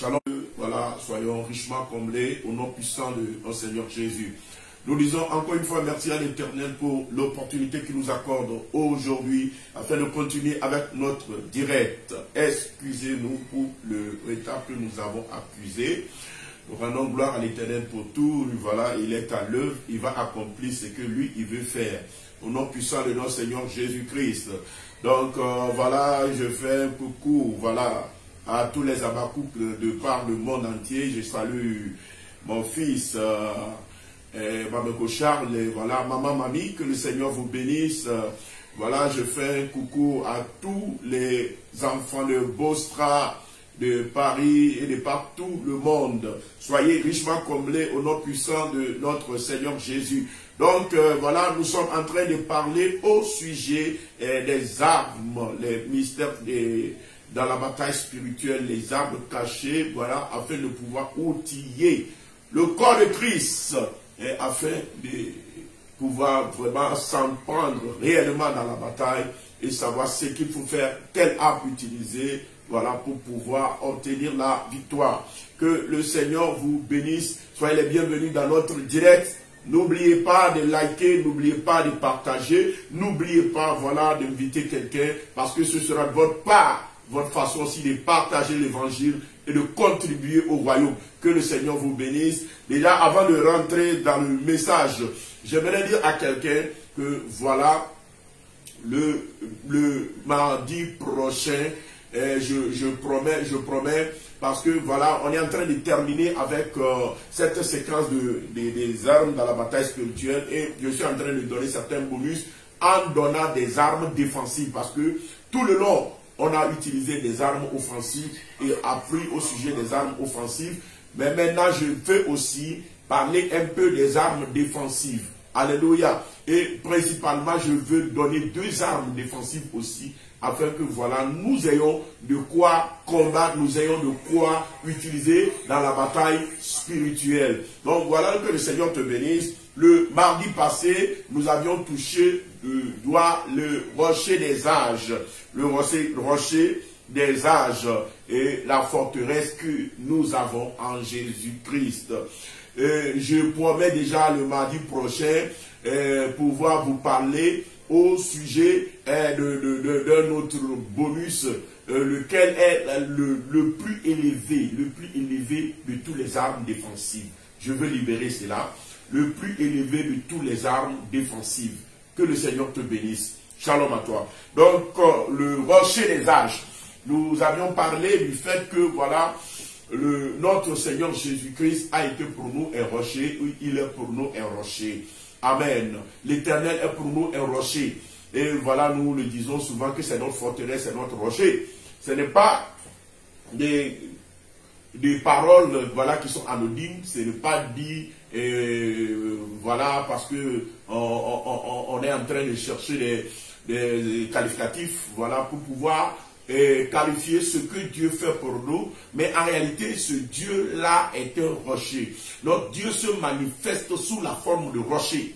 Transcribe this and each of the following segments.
Shalom, voilà, soyons richement comblés au nom puissant de notre Seigneur Jésus. Nous disons encore une fois merci à l'Éternel pour l'opportunité qu'il nous accorde aujourd'hui afin de continuer avec notre direct. Excusez-nous pour le retard que nous avons accusé. Nous rendons gloire à l'Éternel pour tout. Voilà, il est à l'œuvre, il va accomplir ce que lui, il veut faire. Au nom puissant de notre Seigneur Jésus-Christ. Donc, voilà, je fais un coucou, voilà, à tous les Abakouk de par le monde entier. Je salue mon fils, Mameko Charles, et voilà, maman, mamie, que le Seigneur vous bénisse. Voilà, je fais un coucou à tous les enfants de Bostra, de Paris et de partout le monde. Soyez richement comblés au nom puissant de notre Seigneur Jésus. Donc voilà, nous sommes en train de parler au sujet des armes, les mystères dans la bataille spirituelle, les armes cachées, voilà, afin de pouvoir outiller le corps de Christ, afin de pouvoir vraiment s'en prendre réellement dans la bataille et savoir ce qu'il faut faire, quelle arme utiliser, voilà, pour pouvoir obtenir la victoire. Que le Seigneur vous bénisse. Soyez les bienvenus dans notre direct. N'oubliez pas de liker, n'oubliez pas de partager, n'oubliez pas, voilà, d'inviter quelqu'un, parce que ce sera de votre part, votre façon aussi de partager l'évangile et de contribuer au royaume. Que le Seigneur vous bénisse. Déjà, avant de rentrer dans le message, j'aimerais dire à quelqu'un que, voilà, le mardi prochain, je promets, parce que voilà, on est en train de terminer avec cette séquence des armes dans la bataille spirituelle, et je suis en train de donner certains bonus en donnant des armes défensives, parce que tout le long, on a utilisé des armes offensives et appris au sujet des armes offensives, mais maintenant je veux aussi parler un peu des armes défensives. Alléluia. Et principalement, je veux donner deux armes défensives aussi, afin que voilà, nous ayons de quoi combattre, nous ayons de quoi utiliser dans la bataille spirituelle. Donc voilà, que le Seigneur te bénisse. Le mardi passé, nous avions touché le rocher des âges. Le rocher des âges et la forteresse que nous avons en Jésus-Christ. Je promets déjà le mardi prochain pouvoir vous parler au sujet d'un autre bonus, lequel est le plus élevé de toutes les armes défensives. Je veux libérer cela. Le plus élevé de toutes les armes défensives. Que le Seigneur te bénisse. Shalom à toi. Donc, le rocher des âges. Nous avions parlé du fait que, voilà, notre Seigneur Jésus-Christ a été pour nous un rocher. Oui, il est pour nous un rocher. Amen. L'Éternel est pour nous un rocher. Et voilà, nous le disons souvent que c'est notre forteresse, c'est notre rocher. Ce n'est pas des paroles, voilà, qui sont anodines. Ce n'est pas dit, voilà, parce que on est en train de chercher des qualificatifs, voilà, pour pouvoir qualifier ce que Dieu fait pour nous, mais en réalité ce Dieu-là est un rocher. Notre Dieu se manifeste sous la forme de rocher.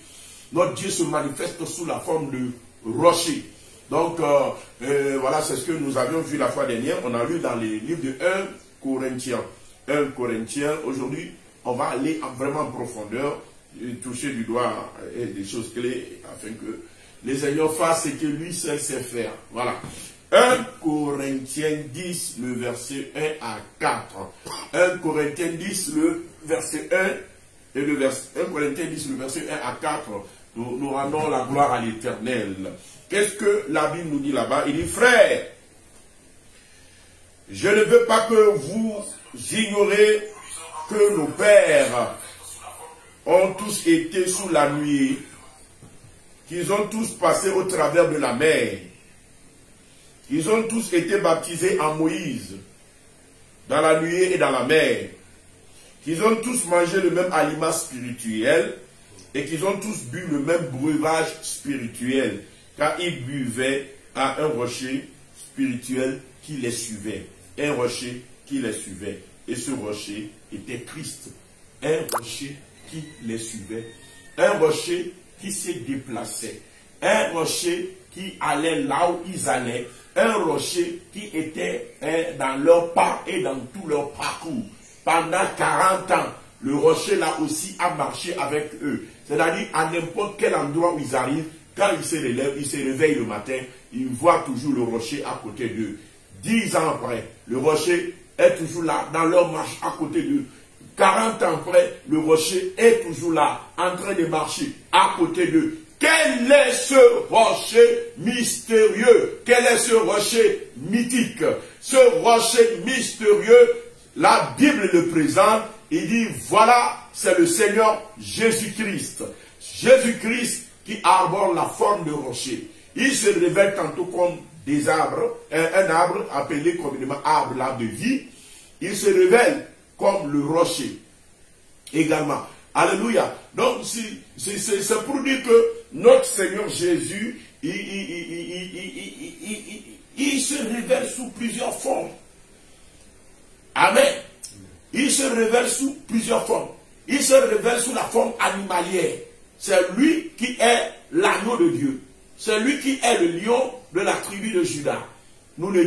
Notre Dieu se manifeste sous la forme de rocher. Donc voilà, c'est ce que nous avions vu la fois dernière. On a lu dans les livres de 1 Corinthiens. 1 Corinthiens, aujourd'hui on va aller vraiment en profondeur, toucher du doigt des choses clés, afin que les Seigneur fassent ce que lui seul sait faire. Voilà. 1 Corinthiens 10, le verset 1 à 4. 1 Corinthiens 10, le verset 1 et le verset 1 Corinthiens 10, le verset 1 à 4. Nous rendons la gloire à l'Éternel. Qu'est-ce que la Bible nous dit là-bas? Il dit, frères, je ne veux pas que vous ignorez que nos pères ont tous été sous la nuée, qu'ils ont tous passé au travers de la mer. Ils ont tous été baptisés en Moïse, dans la nuée et dans la mer. Qu'ils ont tous mangé le même aliment spirituel et qu'ils ont tous bu le même breuvage spirituel, car ils buvaient à un rocher spirituel qui les suivait. Un rocher qui les suivait. Et ce rocher était Christ. Un rocher qui les suivait. Un rocher qui se déplaçait. Un rocher qui allaient là où ils allaient, un rocher qui était dans leur pas et dans tout leur parcours. Pendant 40 ans, le rocher là aussi a marché avec eux. C'est-à-dire à n'importe quel endroit où ils arrivent, quand ils se relèvent, ils se réveillent le matin, ils voient toujours le rocher à côté d'eux. 10 ans après, le rocher est toujours là, dans leur marche à côté d'eux. 40 ans après, le rocher est toujours là, en train de marcher à côté d'eux. Quel est ce rocher mystérieux? Quel est ce rocher mythique? Ce rocher mystérieux, la Bible le présente, il dit, voilà, c'est le Seigneur Jésus-Christ. Jésus-Christ qui arbore la forme de rocher. Il se révèle tantôt comme des arbres, un arbre appelé communément arbre de vie. Il se révèle comme le rocher également. Alléluia. Donc, c'est pour dire que notre Seigneur Jésus, il se révèle sous plusieurs formes. Amen. Il se révèle sous plusieurs formes. Il se révèle sous la forme animalière. C'est lui qui est l'agneau de Dieu. C'est lui qui est le lion de la tribu de Juda. Nous ne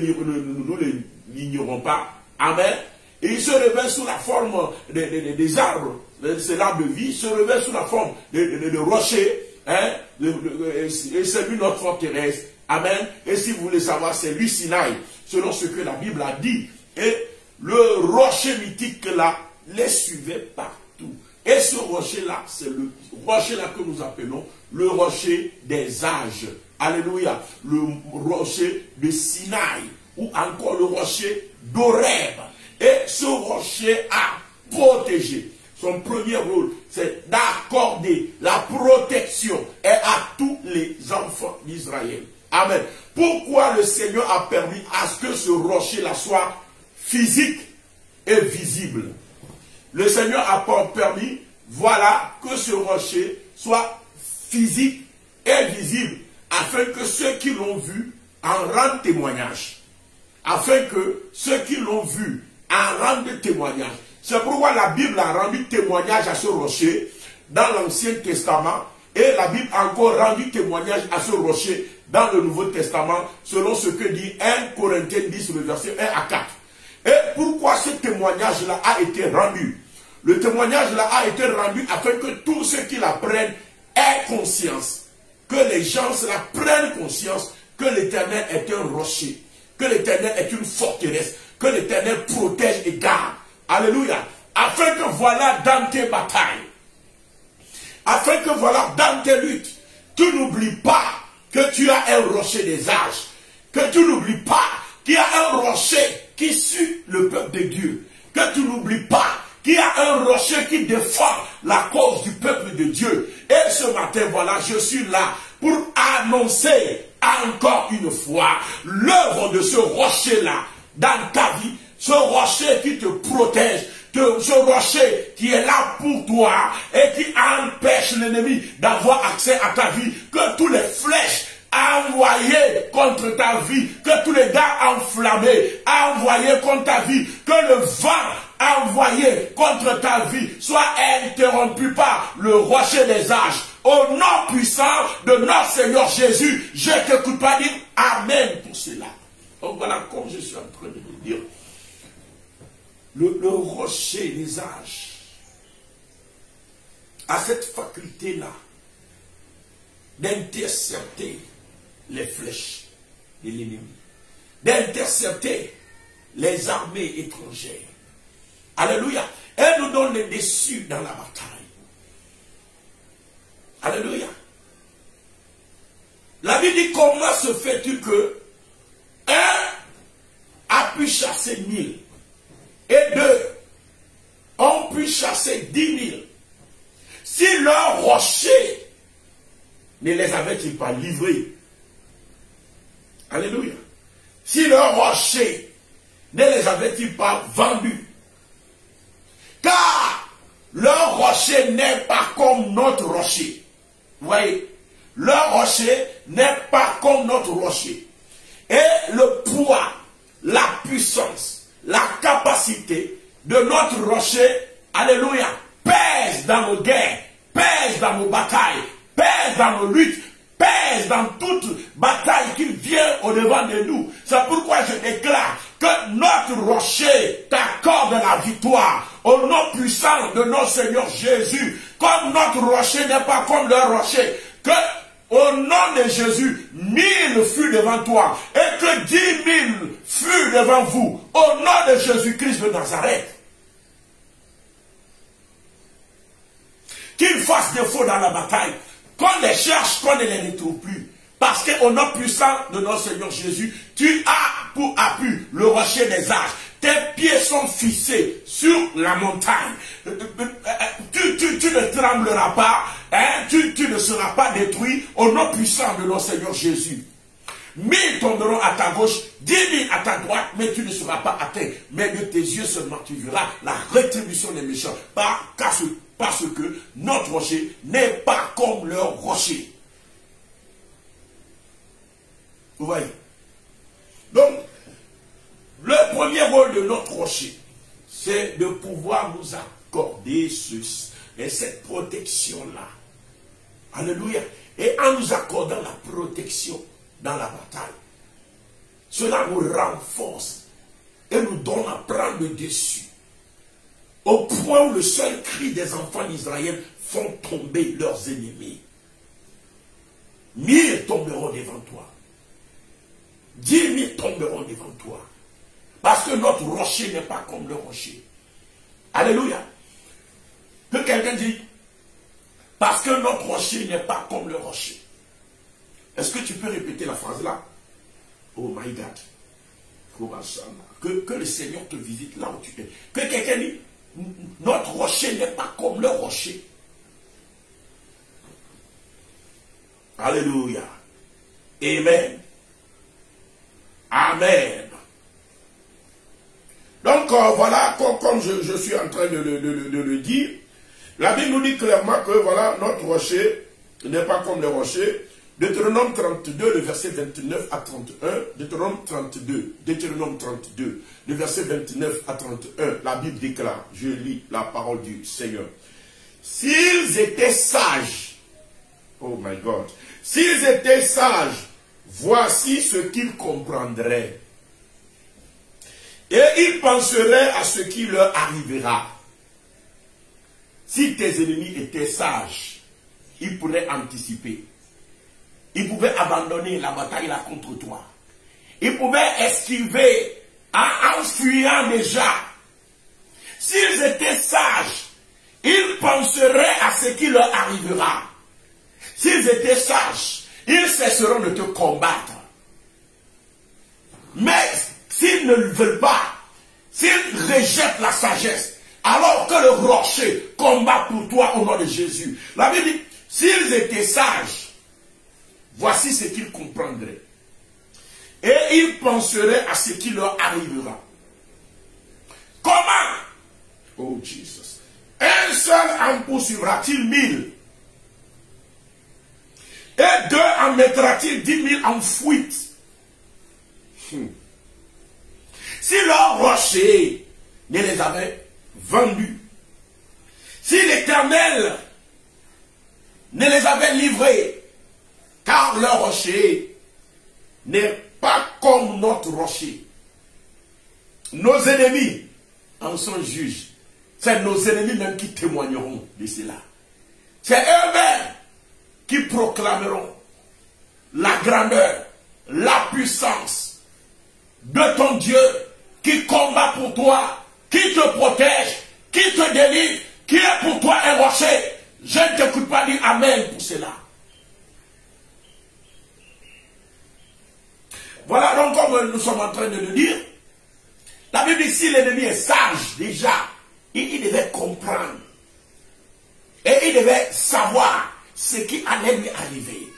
l'ignorons pas. Amen. Et il se révèle sous la forme des arbres. C'est l'arbre de vie. Il se révèle sous la forme de rochers. Hein? Et c'est lui notre forteresse. Amen. Et si vous voulez savoir, c'est lui Sinaï. Selon ce que la Bible a dit. Et le rocher mythique là, les suivait partout. Et ce rocher-là, c'est le rocher-là que nous appelons le rocher des âges. Alléluia. Le rocher de Sinaï. Ou encore le rocher d'Horeb. Et ce rocher a protégé. Son premier rôle, c'est d'accorder la protection à tous les enfants d'Israël. Amen. Pourquoi le Seigneur a permis à ce que ce rocher-là soit physique et visible? Le Seigneur a permis, voilà, que ce rocher soit physique et visible, afin que ceux qui l'ont vu en rendent témoignage. Afin que ceux qui l'ont vu en rendent témoignage. C'est pourquoi la Bible a rendu témoignage à ce rocher dans l'Ancien Testament, et la Bible a encore rendu témoignage à ce rocher dans le Nouveau Testament, selon ce que dit 1 Corinthiens 10, le verset 1 à 4. Et pourquoi ce témoignage-là a été rendu? Le témoignage-là a été rendu afin que tous ceux qui l'apprennent aient conscience, que les gens cela prennent conscience que l'Éternel est un rocher, que l'Éternel est une forteresse, que l'Éternel protège et garde. Alléluia. Afin que voilà dans tes batailles, afin que voilà dans tes luttes, tu n'oublies pas que tu as un rocher des âges, que tu n'oublies pas qu'il y a un rocher qui suit le peuple de Dieu, que tu n'oublies pas qu'il y a un rocher qui défend la cause du peuple de Dieu. Et ce matin, voilà, je suis là pour annoncer encore une fois l'œuvre de ce rocher-là dans ta vie, ce rocher qui te protège, ce rocher qui est là pour toi et qui empêche l'ennemi d'avoir accès à ta vie, que tous les flèches envoyés contre ta vie, que tous les dards enflammés envoyés contre ta vie, que le vent envoyé contre ta vie soit interrompu par le rocher des âges. Au nom puissant de notre Seigneur Jésus, je t'écoute pas dire Amen pour cela. Donc voilà, comme je suis en train de le dire, le rocher des âges a cette faculté-là d'intercepter les flèches de l'ennemi, d'intercepter les armées étrangères. Alléluia. Elle nous donne les dessus dans la bataille. Alléluia. La Bible dit, comment se fait-il que un a pu chasser 1000 et 2 ont pu chasser 10 000 si leur rocher ne les avait-il pas livrés? Alléluia. Si leur rocher ne les avait-il pas vendus? Car leur rocher n'est pas comme notre rocher. Vous voyez, leur rocher n'est pas comme notre rocher. Et le poids, la puissance, la capacité de notre rocher, alléluia, pèse dans nos guerres, pèse dans nos batailles, pèse dans nos luttes, pèse dans toute bataille qui vient au-devant de nous. C'est pourquoi je déclare que notre rocher t'accorde la victoire au nom puissant de notre Seigneur Jésus. Comme notre rocher n'est pas comme leur rocher, que au nom de Jésus, 1000 furent devant toi et que 10 000 furent devant vous. Au nom de Jésus-Christ de Nazareth. Qu'ils fassent défaut dans la bataille, qu'on les cherche, qu'on ne les retrouve plus. Parce qu'au nom puissant de notre Seigneur Jésus, tu as pour appui le rocher des âges. Tes pieds sont fixés sur la montagne. Tu ne trembleras pas, hein? Tu ne seras pas détruit au nom puissant de notre Seigneur Jésus. 1000 tomberont à ta gauche, 10 000 à ta droite, mais tu ne seras pas atteint. Mais de tes yeux seulement tu verras la rétribution des méchants. Parce que notre rocher n'est pas comme leur rocher. Vous voyez? Donc, le premier rôle de notre rocher, c'est de pouvoir nous accorder cette protection-là. Alléluia. Et en nous accordant la protection dans la bataille, cela nous renforce et nous donne à prendre le dessus. Au point où le seul cri des enfants d'Israël font tomber leurs ennemis. 1000 tomberont devant toi. 10 000 tomberont devant toi. Parce que notre rocher n'est pas comme le rocher. Alléluia. Que quelqu'un dit, parce que notre rocher n'est pas comme le rocher. Est-ce que tu peux répéter la phrase là? Oh my God. Que le Seigneur te visite là où tu es. Que quelqu'un dit, notre rocher n'est pas comme le rocher. Alléluia. Amen. Amen. Donc voilà, comme je suis en train de le dire, la Bible nous dit clairement que voilà, notre rocher n'est pas comme le rocher. Deutéronome 32, le verset 29 à 31. Deutéronome 32, le verset 29 à 31. La Bible déclare, je lis la parole du Seigneur. S'ils étaient sages, oh my God, s'ils étaient sages, voici ce qu'ils comprendraient. Et ils penseraient à ce qui leur arrivera. Si tes ennemis étaient sages, ils pourraient anticiper. Ils pouvaient abandonner la bataille là contre toi. Ils pouvaient esquiver en fuyant déjà. S'ils étaient sages, ils penseraient à ce qui leur arrivera. S'ils étaient sages, ils cesseront de te combattre. Mais s'ils ne le veulent pas, s'ils rejettent la sagesse, alors que le rocher combat pour toi au nom de Jésus. La Bible dit, s'ils étaient sages, voici ce qu'ils comprendraient. Et ils penseraient à ce qui leur arrivera. Comment? Oh Jesus. Un seul en poursuivra-t-il 1000? Et 2 en mettra-t-il 10 000 en fuite? Si leur rocher ne les avait vendus, si l'Éternel ne les avait livrés, car leur rocher n'est pas comme notre rocher. Nos ennemis en sont juges. C'est nos ennemis même qui témoigneront de cela. C'est eux-mêmes qui proclameront la grandeur, la puissance de ton Dieu qui combat pour toi, qui te protège, qui te délivre, qui est pour toi un rocher. Je ne t'écoute pas dire Amen pour cela. Voilà donc comme nous sommes en train de le dire. La Bible dit si l'ennemi est sage déjà, il devait comprendre. Et il devait savoir ce qui allait lui arriver.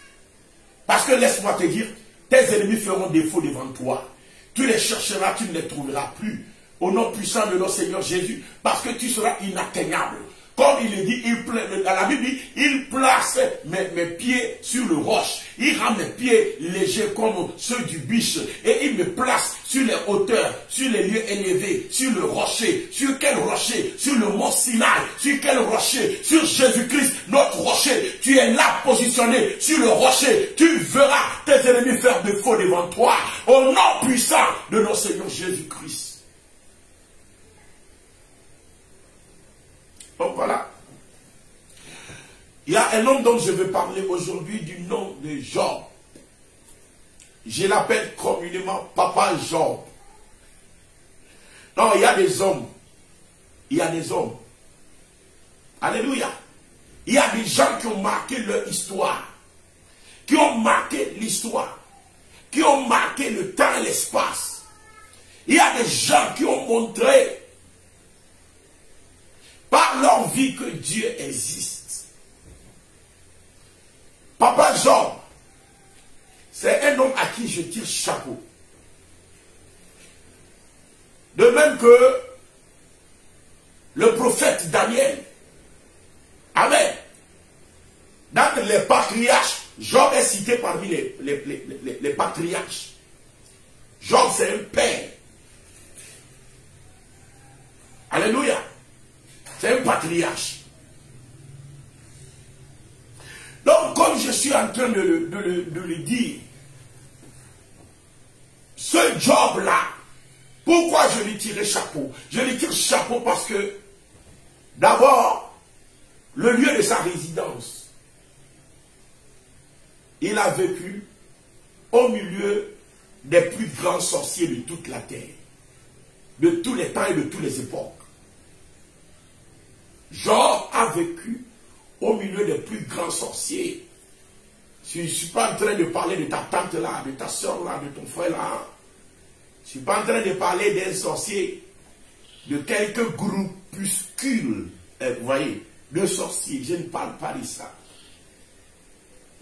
Parce que laisse-moi te dire, tes ennemis feront défaut devant toi. Tu les chercheras, tu ne les trouveras plus. Au nom puissant de notre Seigneur Jésus. Parce que tu seras inatteignable. comme il est dit, dans la Bible, il place mes pieds sur le roche. Il rend mes pieds légers comme ceux du biche. Et il me place sur les hauteurs, sur les lieux élevés, sur le rocher. Sur quel rocher? Sur le mont Sinaï. Sur quel rocher? Sur Jésus-Christ, notre rocher. Tu es là positionné sur le rocher. Tu verras tes ennemis faire défaut devant toi. Au nom puissant de notre Seigneur Jésus-Christ. Donc voilà. Il y a un homme dont je vais parler aujourd'hui du nom de Job. Je l'appelle communément Papa Job. Non, il y a des hommes. Il y a des hommes. Alléluia. Il y a des gens qui ont marqué leur histoire. Qui ont marqué l'histoire. Qui ont marqué le temps et l'espace. Il y a des gens qui ont montré par leur vie que Dieu existe. Papa Job, c'est un homme à qui je tire chapeau. De même que le prophète Daniel. Amen. Dans les patriarches, Job est cité parmi les patriarches. Job, c'est un père. Alléluia. C'est un patriarche. Donc, comme je suis en train de le dire, ce Job-là, pourquoi je lui tire chapeau? Je lui tire chapeau parce que, d'abord, le lieu de sa résidence, il a vécu au milieu des plus grands sorciers de toute la terre, de tous les temps et de toutes les époques. Job a vécu au milieu des plus grands sorciers. Je ne suis pas en train de parler de ta tante là, de ta soeur là, de ton frère là. Je ne suis pas en train de parler d'un sorcier, de quelques groupuscules, vous voyez, de sorciers. Je ne parle pas de ça.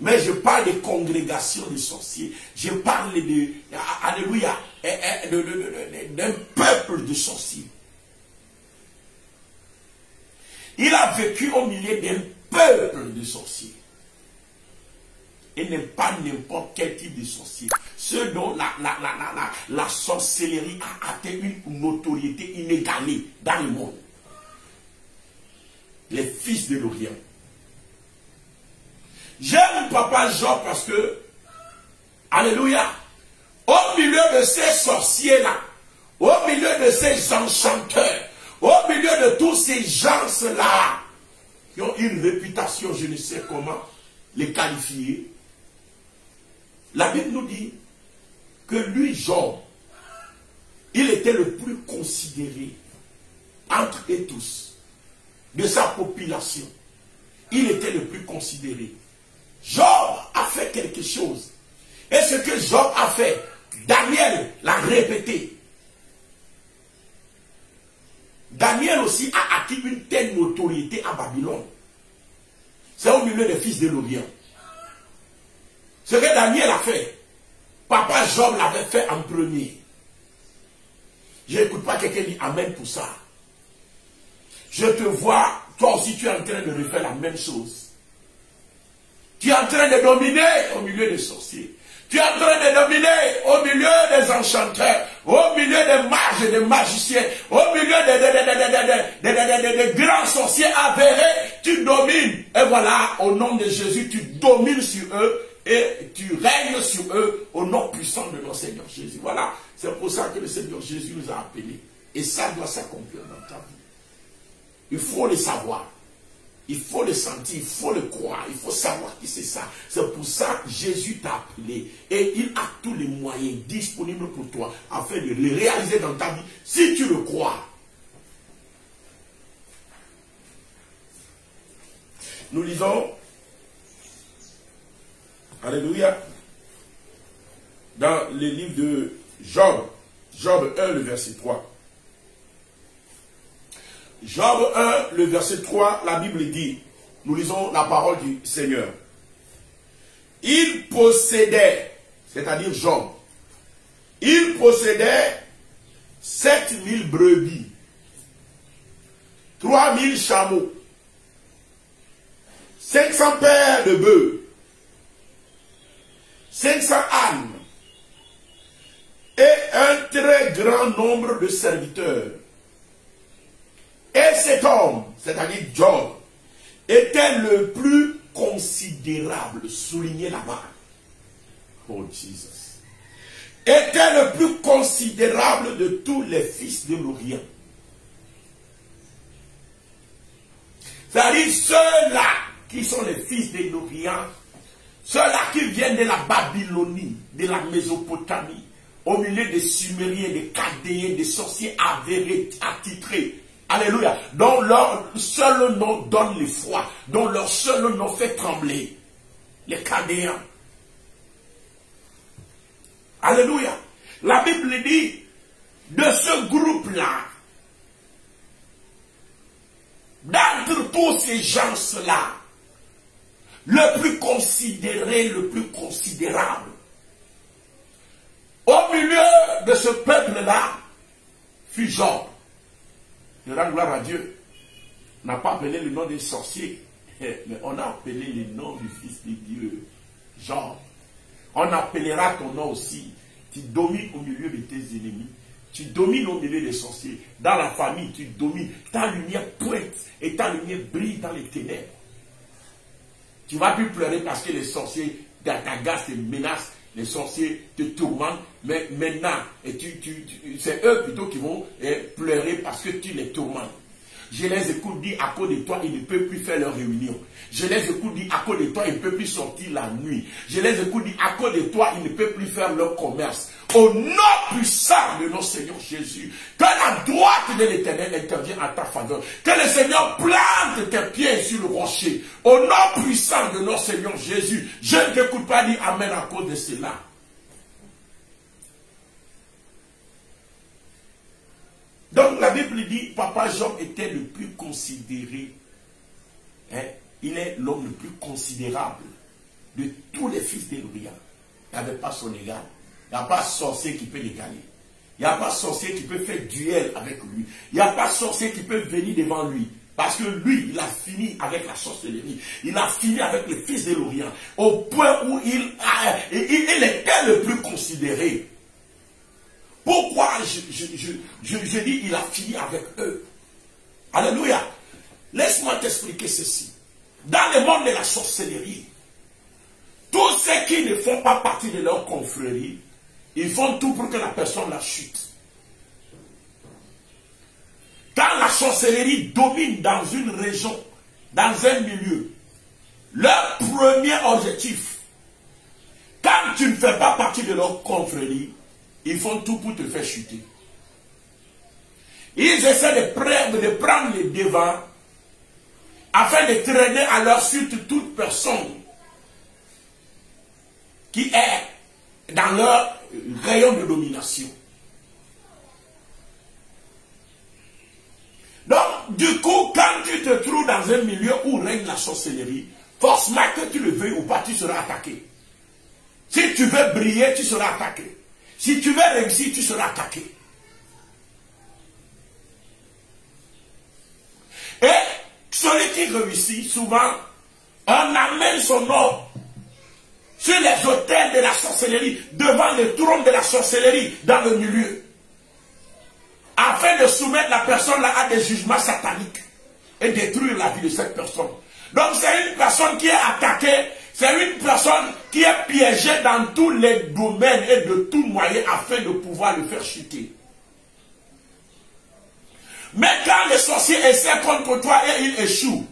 Mais je parle de congrégations de sorciers. Je parle de, alléluia, d'un peuple de sorciers. Il a vécu au milieu d'un peuple de sorciers. Et n'est pas n'importe quel type de sorcier. Ceux dont la sorcellerie a atteint une notoriété inégalée dans le monde. Les fils de l'Orient. J'aime Papa Job parce que, alléluia, au milieu de ces sorciers-là, au milieu de ces enchanteurs, au milieu de tous ces gens-là, qui ont une réputation, je ne sais comment les qualifier, la Bible nous dit que lui, Job, il était le plus considéré entre eux tous, de sa population. Il était le plus considéré. Job a fait quelque chose. Et ce que Job a fait, Daniel l'a répété. Daniel aussi a acquis une telle notoriété à Babylone. C'est au milieu des fils de l'Orient. Ce que Daniel a fait, Papa Job l'avait fait en premier. Je n'écoute pas quelqu'un dire Amen pour ça. Je te vois, toi aussi tu es en train de refaire la même chose. Tu es en train de dominer au milieu des sorciers. Tu es en train de dominer au milieu des enchanteurs, au milieu des mages et des magiciens, au milieu des grands sorciers avérés. Tu domines. Et voilà, au nom de Jésus, tu domines sur eux et tu règnes sur eux au nom puissant de notre Seigneur Jésus. Voilà, c'est pour ça que le Seigneur Jésus nous a appelés. Et ça doit s'accomplir dans ta vie. Il faut le savoir. Il faut le sentir, il faut le croire, il faut savoir qui c'est ça. C'est pour ça que Jésus t'a appelé. Et il a tous les moyens disponibles pour toi afin de le réaliser dans ta vie, si tu le crois. Nous lisons, alléluia, dans le livre de Job, Job 1, le verset 3. Job 1, le verset 3, la Bible dit, nous lisons la parole du Seigneur. Il possédait, c'est-à-dire Job, il possédait 7000 brebis, 3000 chameaux, 500 paires de bœufs, 500 ânes, et un très grand nombre de serviteurs. Et cet homme, c'est-à-dire Job, était le plus considérable, souligné là-bas. Oh Jesus. Était le plus considérable de tous les fils de l'Orient. C'est-à-dire ceux-là qui sont les fils de l'Orient, ceux-là qui viennent de la Babylonie, de la Mésopotamie, au milieu des Sumériens, des Chaldéens, des sorciers avérés, attitrés. Alléluia. Dont leur seul nom donne l'effroi, dont leur seul nom fait trembler. Les Chaldéens. Alléluia. La Bible dit, de ce groupe-là, d'entre tous ces gens-là, le plus considéré, le plus considérable, au milieu de ce peuple-là, fut Job. Je rends gloire à Dieu. On n'a pas appelé le nom des sorciers, mais on a appelé le nom du Fils de Dieu, Job. On appellera ton nom aussi. Tu domines au milieu de tes ennemis. Tu domines au milieu des sorciers. Dans la famille, tu domines. Ta lumière pointe et ta lumière brille dans les ténèbres. Tu ne vas plus pleurer parce que les sorciers t'agacent, te menacent. Les sorciers te tourmentent. Mais maintenant, c'est eux plutôt qui vont pleurer parce que tu les tourmentes. Je les écoute dire à cause de toi, ils ne peuvent plus faire leur réunion. Je les écoute dire à cause de toi, ils ne peuvent plus sortir la nuit. Je les écoute dire à cause de toi, ils ne peuvent plus faire leur commerce. Au nom puissant de notre Seigneur Jésus, que la droite de l'Éternel intervienne en ta faveur. Que le Seigneur plante tes pieds sur le rocher. Au nom puissant de notre Seigneur Jésus, je ne t'écoute pas dire Amen à cause de cela. Donc la Bible dit, Papa Job était le plus considéré. Hein? Il est l'homme le plus considérable de tous les fils d'Orient. Il n'y avait pas son égal. Il n'y a pas sorcier qui peut l'égaler. Il n'y a pas sorcier qui peut faire duel avec lui. Il n'y a pas sorcier qui peut venir devant lui. Parce que lui, il a fini avec la sorcellerie. Il a fini avec les fils de l'Orient. Au point où il était le plus considéré. Pourquoi je dis il a fini avec eux? Alléluia. Laisse-moi t'expliquer ceci. Dans le monde de la sorcellerie, tous ceux qui ne font pas partie de leur confrérie, ils font tout pour que la personne la chute. Quand la sorcellerie domine dans une région, dans un milieu, leur premier objectif, quand tu ne fais pas partie de leur confrérie, ils font tout pour te faire chuter. Ils essaient de prendre les devants afin de traîner à leur suite toute personne qui est dans leur rayon de domination. Donc, du coup, quand tu te trouves dans un milieu où règne la sorcellerie, forcément que tu le veuilles ou pas, tu seras attaqué. Si tu veux briller, tu seras attaqué. Si tu veux réussir, tu seras attaqué. Et celui qui réussit, souvent, on amène son nom sur les autels de la sorcellerie, devant le trône de la sorcellerie, dans le milieu, afin de soumettre la personne là à des jugements sataniques et détruire la vie de cette personne. Donc c'est une personne qui est attaquée, c'est une personne qui est piégée dans tous les domaines et de tout moyen afin de pouvoir le faire chuter. Mais quand le sorcier essaie contre toi et il échoue,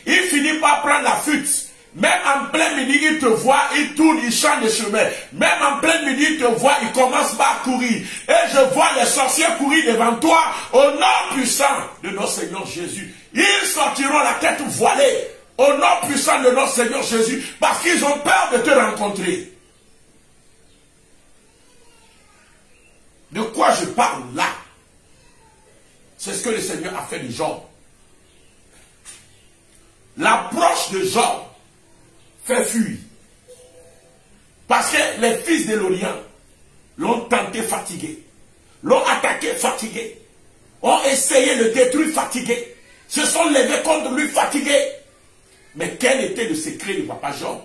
il finit par prendre la fuite. Même en plein midi, il te voit, il tourne, il change de chemin. Même en plein midi, il te voit, il commence par courir. Et je vois les sorciers courir devant toi au nom puissant de notre Seigneur Jésus. Ils sortiront la tête voilée au nom puissant de notre Seigneur Jésus parce qu'ils ont peur de te rencontrer. De quoi je parle là? C'est ce que le Seigneur a fait de Job. L'approche de Job fait fuir. Parce que les fils de l'Orient l'ont tenté fatigué, l'ont attaqué fatigué, ont essayé de le détruire fatigué, se sont levés contre lui fatigués. Mais quel était le secret de Papa Job?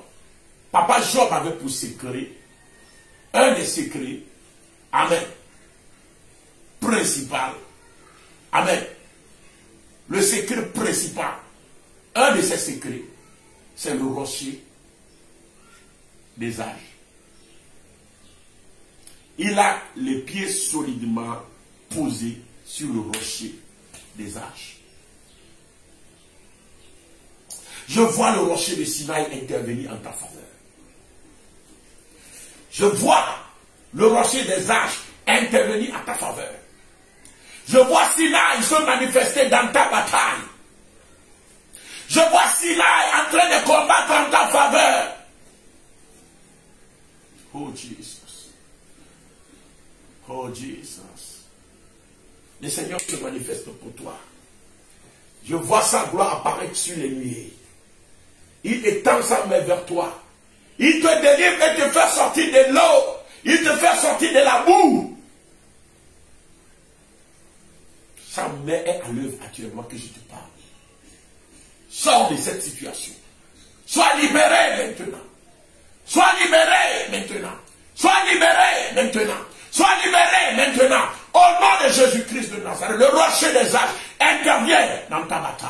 Papa Job avait pour secret, un des secrets, amen, principal, amen, le secret principal, un de ces secrets, c'est le rocher des âges. Il a les pieds solidement posés sur le rocher des âges. Je vois le rocher de Sinaï intervenir en ta faveur. Je vois le rocher des âges intervenir en ta faveur. Je vois Sinaï se manifester dans ta bataille. Je vois Sinaï en train de combattre en ta faveur. Oh Jesus. Oh Jesus. Le Seigneur se manifeste pour toi. Je vois sa gloire apparaître sur les nuées. Il étend sa main vers toi. Il te délivre et te fait sortir de l'eau. Il te fait sortir de la boue. Sa main est à l'œuvre actuellement que je te parle. Sors de cette situation. Sois libéré maintenant. Sois libéré maintenant. Sois libéré maintenant. Sois libéré maintenant. Au nom de Jésus-Christ de Nazareth, le rocher des âges intervient dans ta bataille.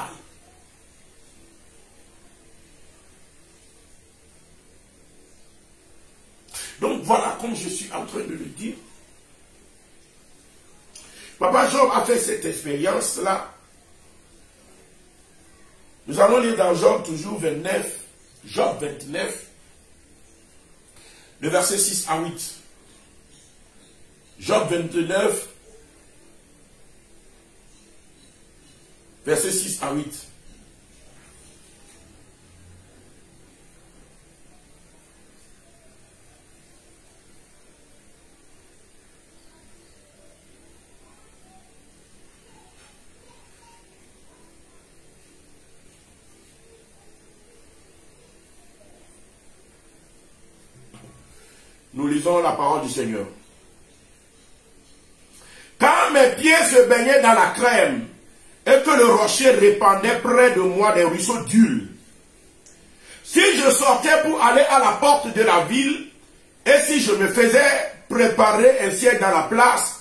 Donc voilà, comme je suis en train de le dire, Papa Job a fait cette expérience-là. Nous allons lire dans Job toujours 29, Job 29, le verset 6 à 8. Job 29, verset 6 à 8. Nous lisons la parole du Seigneur. Quand mes pieds se baignaient dans la crème et que le rocher répandait près de moi des ruisseaux d'huile, si je sortais pour aller à la porte de la ville et si je me faisais préparer un siège dans la place,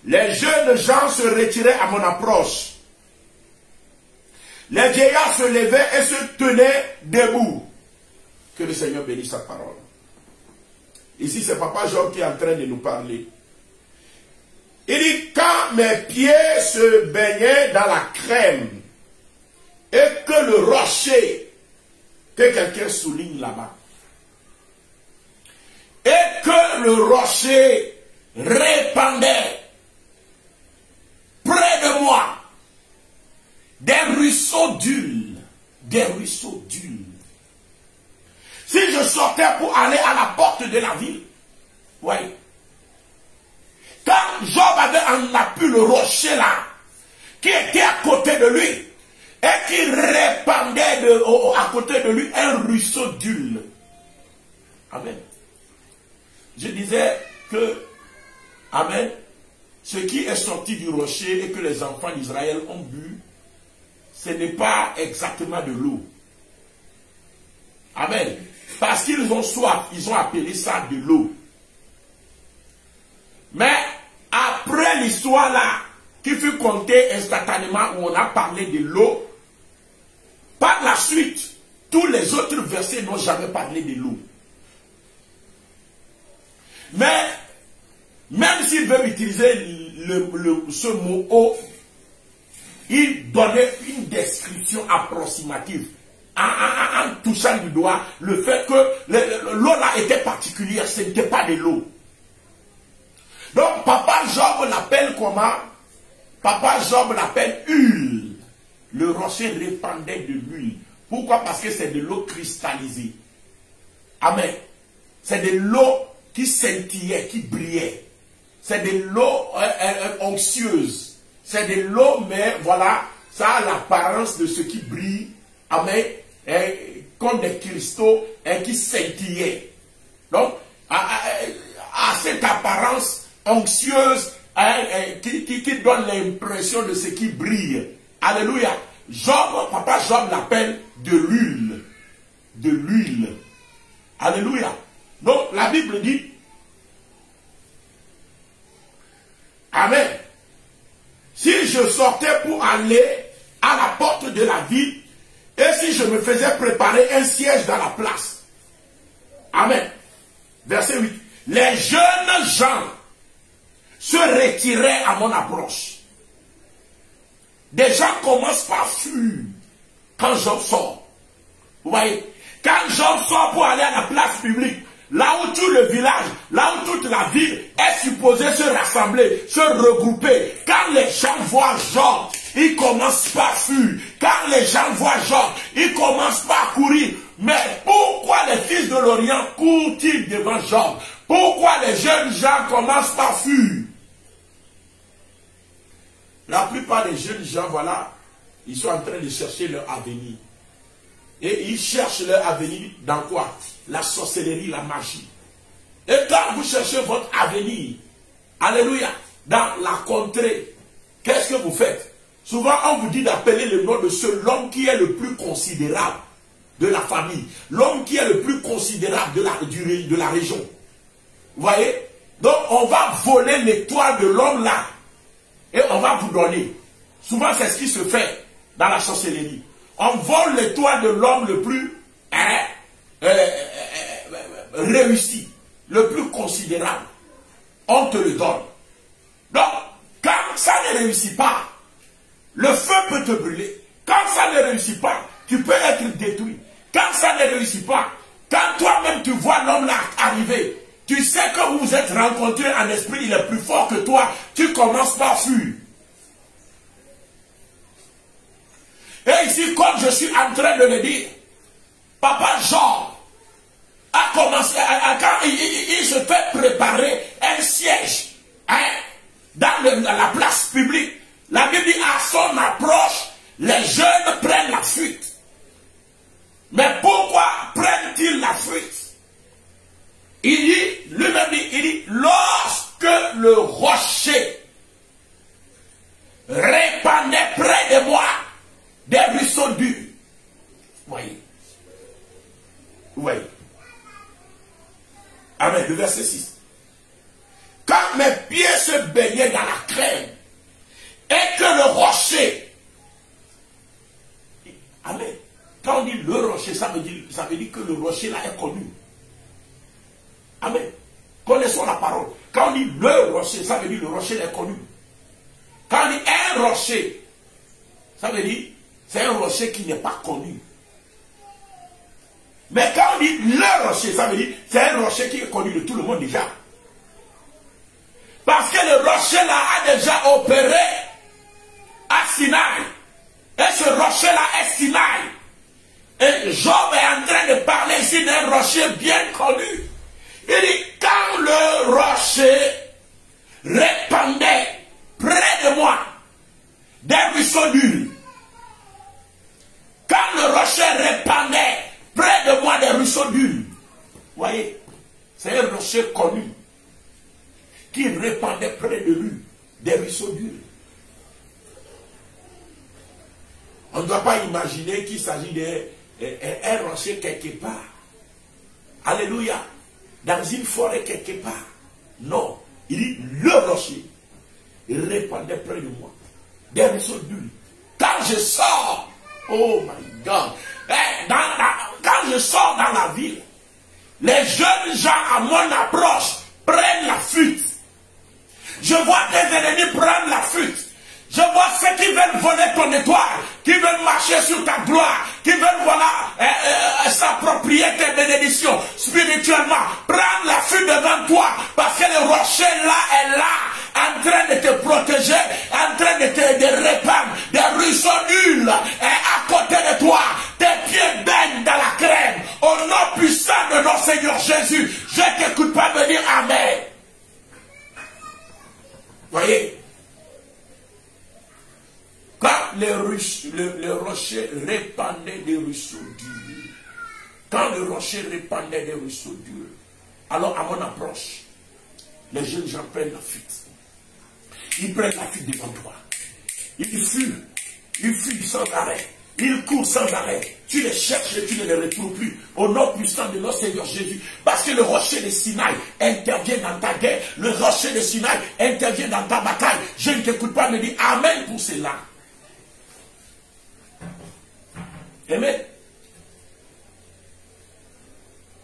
les jeunes gens se retiraient à mon approche. Les vieillards se levaient et se tenaient debout. Que le Seigneur bénisse sa parole. Ici, c'est Papa Job qui est en train de nous parler. Il dit, quand mes pieds se baignaient dans la crème et que le rocher, que quelqu'un souligne là-bas, et que le rocher répandait près de moi des ruisseaux d'huile, des ruisseaux d'huile. Si je sortais pour aller à la porte de la ville, oui. Quand Job avait en appui le rocher là, qui était à côté de lui, et qui répandait à côté de lui un ruisseau d'huile. Amen. Je disais que, amen, ce qui est sorti du rocher et que les enfants d'Israël ont bu, ce n'est pas exactement de l'eau. Amen. Parce qu'ils ont soif, ils ont appelé ça de l'eau. Mais après l'histoire là, qui fut contée instantanément où on a parlé de l'eau, par la suite, tous les autres versets n'ont jamais parlé de l'eau. Mais, même s'ils veulent utiliser ce mot eau, ils donnaient une description approximative. En touchant du doigt le fait que l'eau là était particulière, ce n'était pas de l'eau. Donc Papa Job l'appelle comment? Papa Job l'appelle huile. Le rocher répandait de l'huile. Pourquoi? Parce que c'est de l'eau cristallisée. Amen. C'est de l'eau qui scintillait, qui brillait. C'est de l'eau onctueuse. C'est de l'eau, mais voilà, ça a l'apparence de ce qui brille. Amen. Comme des cristaux qui scintillaient. Donc, à cette apparence onctueuse qui donne l'impression de ce qui brille. Alléluia. Job, papa Job l'appelle de l'huile. De l'huile. Alléluia. Donc la Bible dit, amen. Si je sortais pour aller à la porte de la ville, et si je me faisais préparer un siège dans la place. Amen. Verset 8. Les jeunes gens se retiraient à mon approche. Des gens commencent par fuir quand Job sort. Vous voyez, quand Job sort pour aller à la place publique, là où tout le village, là où toute la ville est supposée se rassembler, se regrouper, quand les gens voient Job, ils commencent par fuir. Quand les gens voient Job, ils commencent par courir. Mais pourquoi les fils de l'Orient courent-ils devant Job? Pourquoi les jeunes gens commencent par fuir? La plupart des jeunes gens, voilà, ils sont en train de chercher leur avenir. Et ils cherchent leur avenir dans quoi? La sorcellerie, la magie. Et quand vous cherchez votre avenir, alléluia, dans la contrée, qu'est-ce que vous faites? Souvent, on vous dit d'appeler le nom de l'homme qui est le plus considérable de la famille. L'homme qui est le plus considérable de la région. Vous voyez? Donc, on va voler l'étoile de l'homme là. Et on va vous donner. Souvent, c'est ce qui se fait dans la sorcellerie. On vole l'étoile de l'homme le plus réussi, le plus considérable. On te le donne. Donc, quand ça ne réussit pas, le feu peut te brûler. Quand ça ne réussit pas, tu peux être détruit. Quand ça ne réussit pas, quand toi-même tu vois l'homme là arriver, tu sais que vous vous êtes rencontrés en esprit, il est plus fort que toi, tu commences par fuir. Et ici, comme je suis en train de le dire, papa Jean a commencé, quand il se fait préparer un siège dans la place publique, la Bible dit à son approche, les jeunes prennent la fuite. Mais pourquoi prennent-ils la fuite? Il dit, lui-même dit, il dit, lorsque le rocher répandait près de moi des ruisseaux durs. Voyez. Voyez. Amen. Le verset 6. Quand mes pieds se baignaient dans la crème et que le rocher. Amen. Quand on dit le rocher, ça veut dire que le rocher là est connu. Amen. Connaissons la parole. Quand on dit le rocher, ça veut dire le rocher est connu. Quand on dit un rocher, ça veut dire c'est un rocher qui n'est pas connu. Mais quand on dit le rocher, ça veut dire c'est un rocher qui est connu de tout le monde déjà. Parce que le rocher là a déjà opéré à Sinaï. Et ce rocher là est Sinaï. Et Job est en train de parler ici d'un rocher bien connu. Il dit, quand le rocher répandait près de moi des ruisseaux durs, quand le rocher répandait près de moi des ruisseaux durs, voyez, c'est un rocher connu qui répandait près de lui des ruisseaux durs. On ne doit pas imaginer qu'il s'agit d'un rocher quelque part. Alléluia. Dans une forêt quelque part. Non. Il dit le rocher. Il répandait près de moi des ruisseaux d'huile. Quand je sors, oh my God, quand je sors dans la ville, les jeunes gens à mon approche prennent la fuite. Je vois tes ennemis prendre la fuite. Je vois ceux qui veulent voler ton étoile, qui veulent marcher sur ta gloire, qui veulent s'approprier tes bénédictions spirituellement. Prendre la fuite devant toi, parce que le rocher là est là, en train de te protéger, en train de répandre des ruisseaux d'huile, et à côté de toi, tes pieds baignent dans la crème. Au nom puissant de notre Seigneur Jésus, je ne t'écoute pas me dire Amen. Voyez? Quand le rocher répandait des ruisseaux durs, quand le rocher répandait des ruisseaux durs, alors à mon approche, les jeunes gens prennent la fuite. Ils prennent la fuite devant toi. Ils fuient. Ils fuient sans arrêt. Ils courent sans arrêt. Tu les cherches et tu ne les retrouves plus. Au nom puissant de notre Seigneur Jésus. Parce que le rocher de Sinaï intervient dans ta guerre. Le rocher de Sinaï intervient dans ta bataille. Je ne t'écoute pas, me dis Amen pour cela. Amen.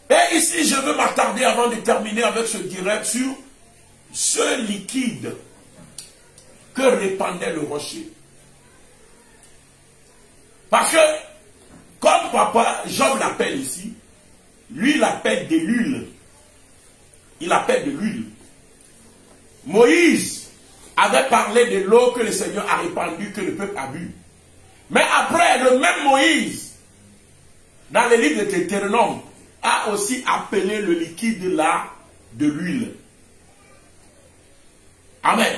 Et ici, je veux m'attarder avant de terminer avec ce direct sur ce liquide que répandait le rocher. Parce que, comme papa Job l'appelle ici, lui il appelle de l'huile. Il appelle de l'huile. Moïse avait parlé de l'eau que le Seigneur a répandue, que le peuple a bu. Mais après, le même Moïse, dans le livre de Deutéronome, a aussi appelé le liquide là de l'huile. Amen.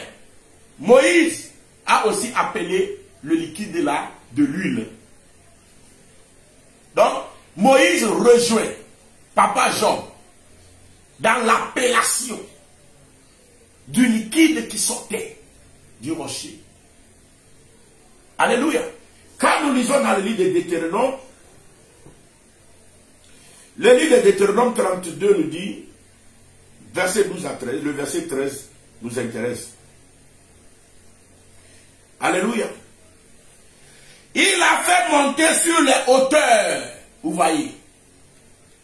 Moïse a aussi appelé le liquide là de l'huile. Donc, Moïse rejoint Papa Job dans l'appellation du liquide qui sortait du rocher. Alléluia. Quand nous lisons dans le livre de Deutéronome, le livre de Deutéronome 32 nous dit, verset 12 à 13, le verset 13 nous intéresse. Alléluia. Il a fait monter sur les hauteurs. Vous voyez.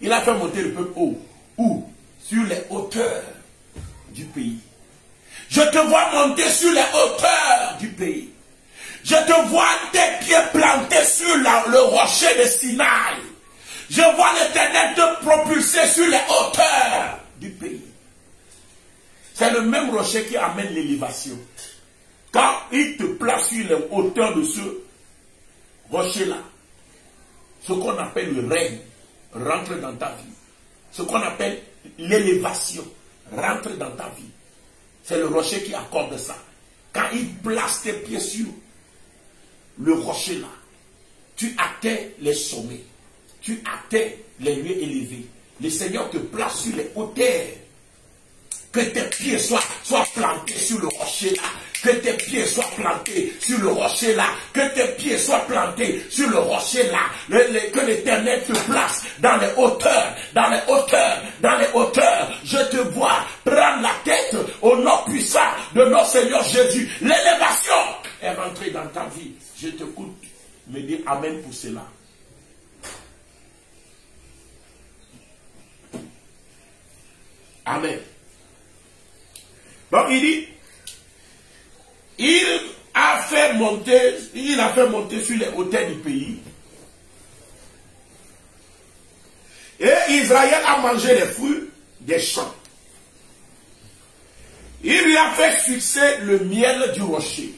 Il a fait monter le peuple haut. Où? Sur les hauteurs du pays. Je te vois monter sur les hauteurs du pays. Je te vois tes pieds plantés sur le rocher de Sinaï. Je vois l'Éternel te propulser sur les hauteurs du pays. C'est le même rocher qui amène l'élévation. Quand il te place sur les hauteurs de ce rocher-là, ce qu'on appelle le règne rentre dans ta vie. Ce qu'on appelle l'élévation rentre dans ta vie. C'est le rocher qui accorde ça. Quand il place tes pieds sur le rocher-là, tu atteins les sommets. Tu atteins les lieux élevés. Le Seigneur te place sur les hauteurs. Que tes pieds soient plantés sur le rocher-là. Que tes pieds soient plantés sur le rocher-là. Que tes pieds soient plantés sur le rocher-là. Que l'Éternel te place dans les hauteurs, dans les hauteurs, dans les hauteurs. Je te vois prendre la tête au nom puissant de notre Seigneur Jésus. L'élévation est rentrée dans ta vie. Je t'écoute me dire Amen pour cela. Amen. Donc il dit, il a fait monter sur les hauteurs du pays. Et Israël a mangé les fruits des champs. Il lui a fait sucer le miel du rocher.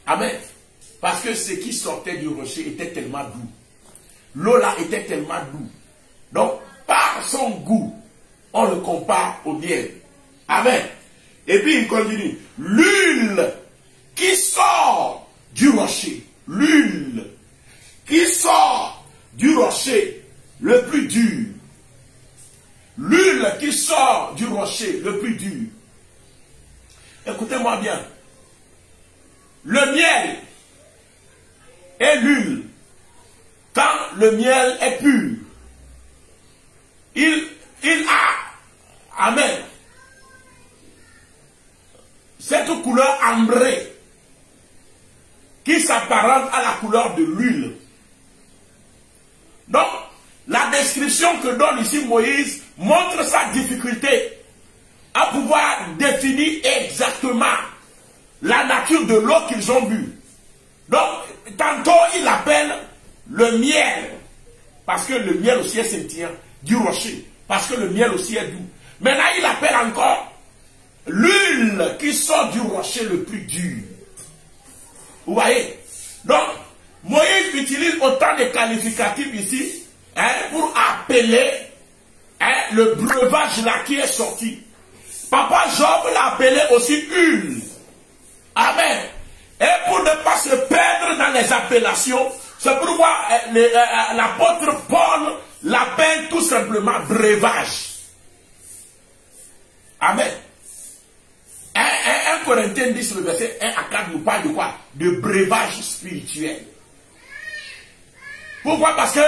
Amen. Parce que ce qui sortait du rocher était tellement doux. L'eau là était tellement doux. Donc, par son goût, on le compare au miel. Amen. Et puis il continue. L'huile qui sort du rocher. L'huile qui sort du rocher le plus dur. L'huile qui sort du rocher le plus dur. Écoutez-moi bien. Le miel et l'huile, quand le miel est pur, il a, amen, cette couleur ambrée qui s'apparente à la couleur de l'huile. Donc, la description que donne ici Moïse montre sa difficulté à pouvoir définir exactement la nature de l'eau qu'ils ont bu. Donc, tantôt il appelle le miel, parce que le miel aussi est scintillant, du rocher, parce que le miel aussi est doux. Maintenant, il appelle encore l'huile qui sort du rocher le plus dur. Vous voyez? Donc, Moïse utilise autant de qualificatifs ici pour appeler le breuvage là qui est sorti. Papa Job l'a appelé aussi huile. Amen. Et pour ne pas se perdre dans les appellations, c'est pourquoi l'apôtre Paul l'appelle tout simplement breuvage. Amen. Un 1 Corinthiens 10, le verset 1 à 4 nous parle de quoi? De breuvage spirituel. Pourquoi? Parce que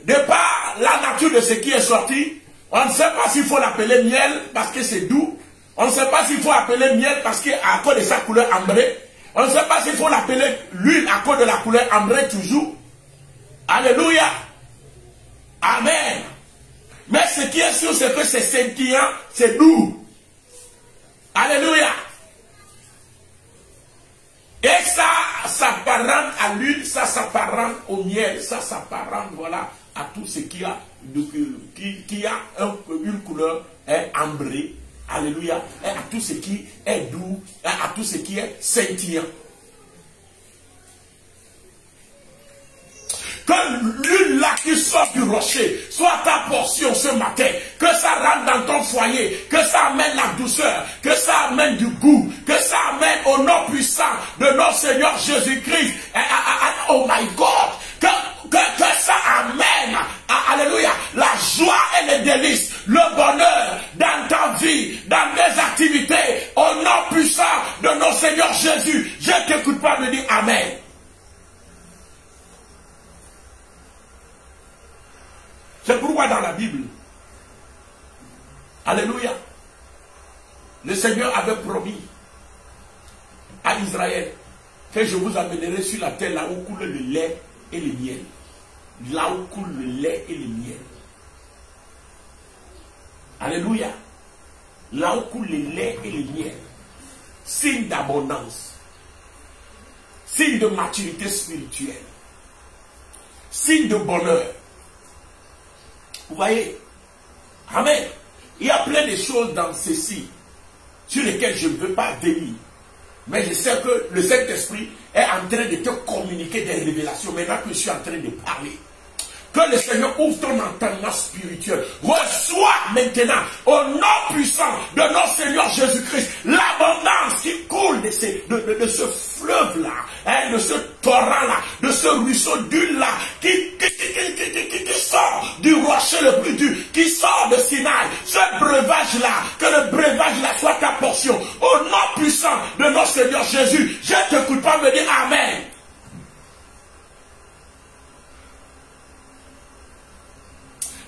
de par la nature de ce qui est sorti, on ne sait pas s'il faut l'appeler miel parce que c'est doux. On ne sait pas s'il faut l'appeler miel parce qu'à cause de sa couleur ambrée. On ne sait pas s'il faut l'appeler l'huile à cause de la couleur ambrée toujours. Alléluia. Amen. Mais ce qui est sûr, c'est que c'est scintillant, c'est doux. Alléluia. Et ça s'apparente à l'huile, ça s'apparente au miel, ça s'apparente, voilà, à tout ce qui a, une couleur ambrée. Alléluia. Et à tout ce qui est doux, à tout ce qui est scintillant. Que l'huile là qui sort du rocher soit ta portion ce matin. Que ça rentre dans ton foyer. Que ça amène la douceur. Que ça amène du goût. Que ça amène au nom puissant de notre Seigneur Jésus-Christ. Oh my God. Que ça amène, alléluia, la joie et les délices, le bonheur dans ta vie, dans tes activités. Au nom puissant de notre Seigneur Jésus. Je ne t'écoute pas me dire Amen. C'est pourquoi dans la Bible, alléluia, le Seigneur avait promis à Israël que je vous amènerai sur la terre là où coule le lait et le miel. Là où coule le lait et le miel. Alléluia. Là où coule le lait et le miel. Signe d'abondance. Signe de maturité spirituelle. Signe de bonheur. Vous voyez? Amen. Il y a plein de choses dans ceci sur lesquelles je ne veux pas venir. Mais je sais que le Saint-Esprit est en train de te communiquer des révélations maintenant que je suis en train de parler. Que le Seigneur ouvre ton entendement spirituel. Reçois maintenant, au nom puissant de notre Seigneur Jésus-Christ, l'abondance qui coule de ce fleuve-là, hein, de ce torrent-là, de ce ruisseau d'huile-là, qui sort du rocher le plus dur, qui sort de Sinaï. Ce breuvage-là, que le breuvage-là soit ta portion. Au nom puissant de notre Seigneur Jésus, je ne t'écoute pas me dire Amen.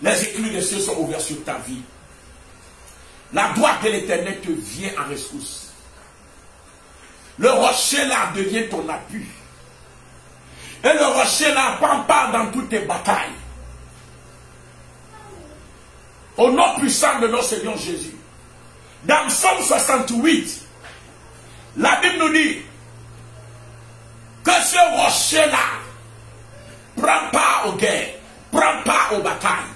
Les écluses des cieux sont ouverts sur ta vie. La droite de l'Éternel te vient en rescousse. Le rocher là devient ton appui. Et le rocher là prend part dans toutes tes batailles. Au nom puissant de notre Seigneur Jésus. Dans Psaume 68, la Bible nous dit que ce rocher là prend part aux guerres, prend part aux batailles.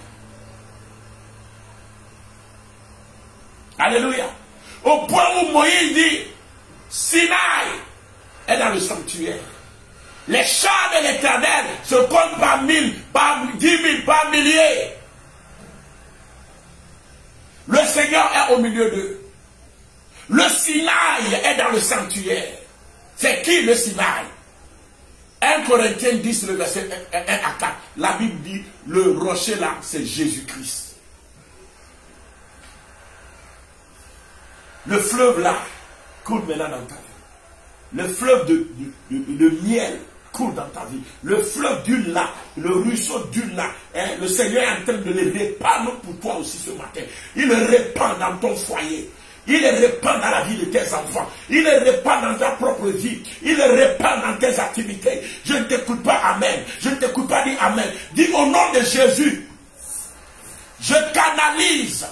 Alléluia. Au point où Moïse dit, Sinaï est dans le sanctuaire. Les chars de l'Éternel se comptent par 1000, par 10 000, par milliers. Le Seigneur est au milieu d'eux. Le Sinaï est dans le sanctuaire. C'est qui le Sinaï? 1 Corinthiens 10, le verset 1 à 4. La Bible dit, le rocher là, c'est Jésus-Christ. Le fleuve là coule maintenant dans ta vie. Le fleuve de miel coule dans ta vie. Le fleuve d'huile là, le ruisseau d'huile là, hein, le Seigneur est en train de le répandre pour toi aussi ce matin. Il le répand dans ton foyer. Il le répand dans la vie de tes enfants. Il le répand dans ta propre vie. Il le répand dans tes activités. Je ne t'écoute pas, Amen. Je ne t'écoute pas, dis Amen. Dis au nom de Jésus, je canalise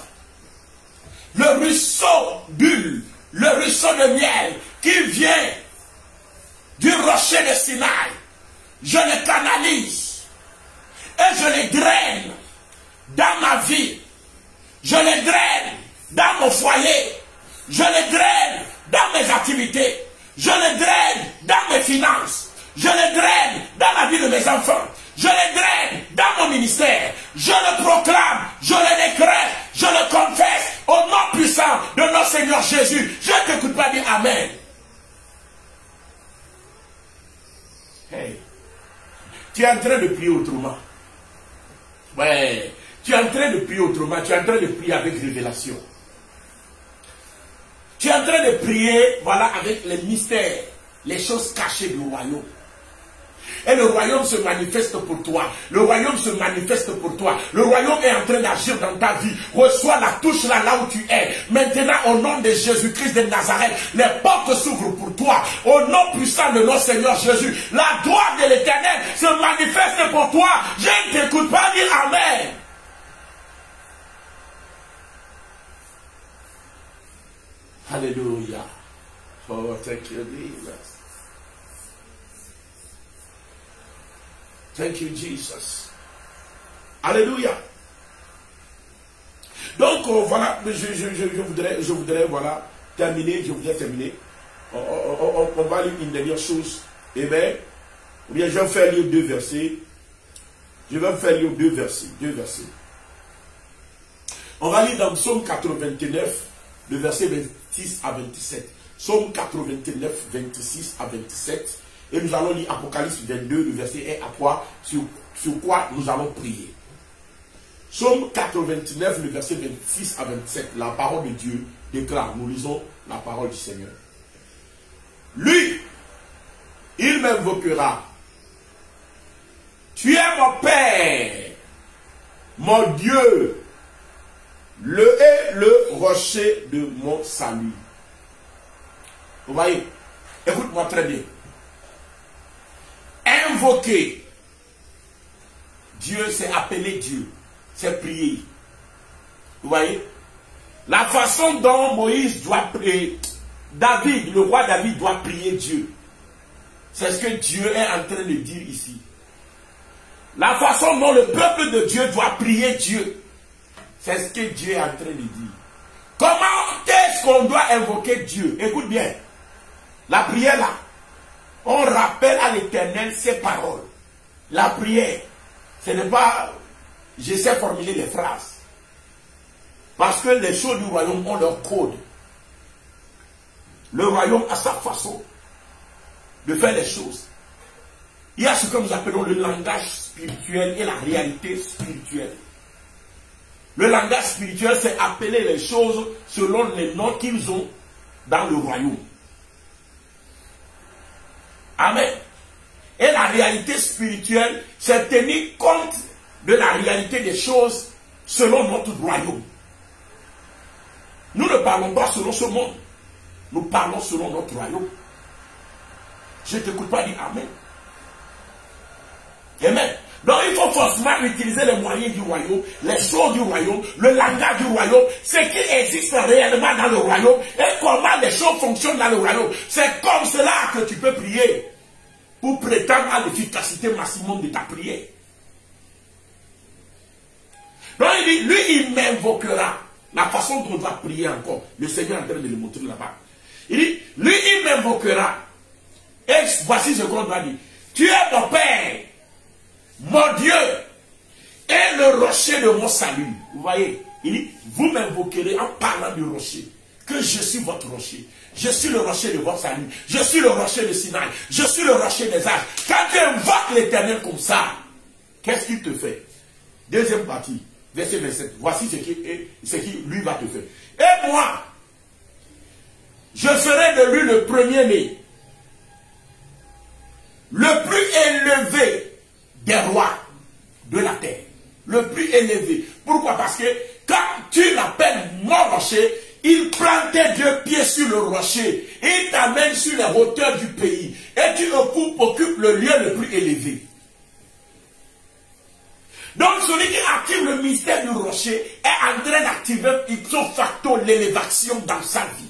le ruisseau d'huile, le ruisseau de miel qui vient du rocher de Sinaï. Je le canalise et je le draine dans ma vie. Je le draine dans mon foyer. Je le draine dans mes activités. Je le draine dans mes finances. Je le draine dans la vie de mes enfants. Je le draine dans mon ministère. Je le proclame, je le décrète, je le confesse au nom puissant de notre Seigneur Jésus. Je ne t'écoute pas dire Amen. Hey, tu es en train de prier autrement. Ouais, tu es en train de prier autrement. Tu es en train de prier avec révélation. Tu es en train de prier, voilà, avec les mystères, les choses cachées du royaume. Et le royaume se manifeste pour toi. Le royaume se manifeste pour toi. Le royaume est en train d'agir dans ta vie. Reçois la touche là où tu es. Maintenant, au nom de Jésus-Christ de Nazareth, les portes s'ouvrent pour toi. Au nom puissant de notre Seigneur Jésus, la gloire de l'Éternel se manifeste pour toi. Je ne t'écoute pas dire Amen. Alléluia. Oh, thank you, Jesus. Thank you, Jesus. Alléluia. Donc, voilà, je voudrais, voilà, terminer, On va lire une dernière chose. Amen. Ou bien, je vais faire lire deux versets. Deux versets. On va lire dans Psaume 89, le verset 26 à 27. Psaume 89, 26 à 27. Et nous allons lire Apocalypse 22, le verset 1 à 3, sur quoi nous allons prier. Psaume 89, le verset 26 à 27. La parole de Dieu déclare, nous lisons la parole du Seigneur. Lui, il m'invoquera. Tu es mon Père, mon Dieu, le rocher de mon salut. Vous voyez, écoute-moi très bien. Invoquer Dieu, c'est appeler Dieu, c'est prier. Vous voyez, la façon dont Moïse doit prier, David, le roi David doit prier Dieu, c'est ce que Dieu est en train de dire ici. La façon dont le peuple de Dieu doit prier Dieu, c'est ce que Dieu est en train de dire. Comment est-ce qu'on doit invoquer Dieu? Écoute bien, la prière là, on rappelle à l'Éternel ses paroles. La prière, ce n'est pas j'essaie de formuler les phrases. Parce que les choses du royaume ont leur code. Le royaume a sa façon de faire les choses. Il y a ce que nous appelons le langage spirituel et la réalité spirituelle. Le langage spirituel, c'est appeler les choses selon les noms qu'ils ont dans le royaume. Amen. Et la réalité spirituelle, c'est tenir compte de la réalité des choses selon notre royaume. Nous ne parlons pas selon ce monde. Nous parlons selon notre royaume. Je ne t'écoute pas dire Amen. Amen. Donc il faut forcément utiliser les moyens du royaume, les choses du royaume, le langage du royaume, ce qui existe réellement dans le royaume et comment les choses fonctionnent dans le royaume. C'est comme cela que tu peux prier pour prétendre à l'efficacité maximum de ta prière. Donc il dit, lui il m'invoquera. La façon dont on doit prier encore, le Seigneur est en train de le montrer là-bas. Il dit, lui il m'invoquera. Et voici ce qu'on doit dire. Tu es mon Père, mon Dieu, et le rocher de mon salut. Vous voyez, il dit, vous m'invoquerez en parlant du rocher, que je suis votre rocher. Je suis le rocher de votre salut. Je suis le rocher de Sinaï. Je suis le rocher des âges. Quand tu invoques l'Éternel comme ça, qu'est-ce qu'il te fait? Deuxième partie, verset 27. Voici ce qui lui va te faire. Et moi, je ferai de lui le premier-né, le plus élevé des rois de la terre. Le plus élevé. Pourquoi? Parce que quand tu l'appelles mon rocher, il prend tes deux pieds sur le rocher, il t'amène sur les hauteurs du pays, et tu occupes le lieu le plus élevé. Donc celui qui active le mystère du rocher est en train d'activer ipso facto l'élévation dans sa vie.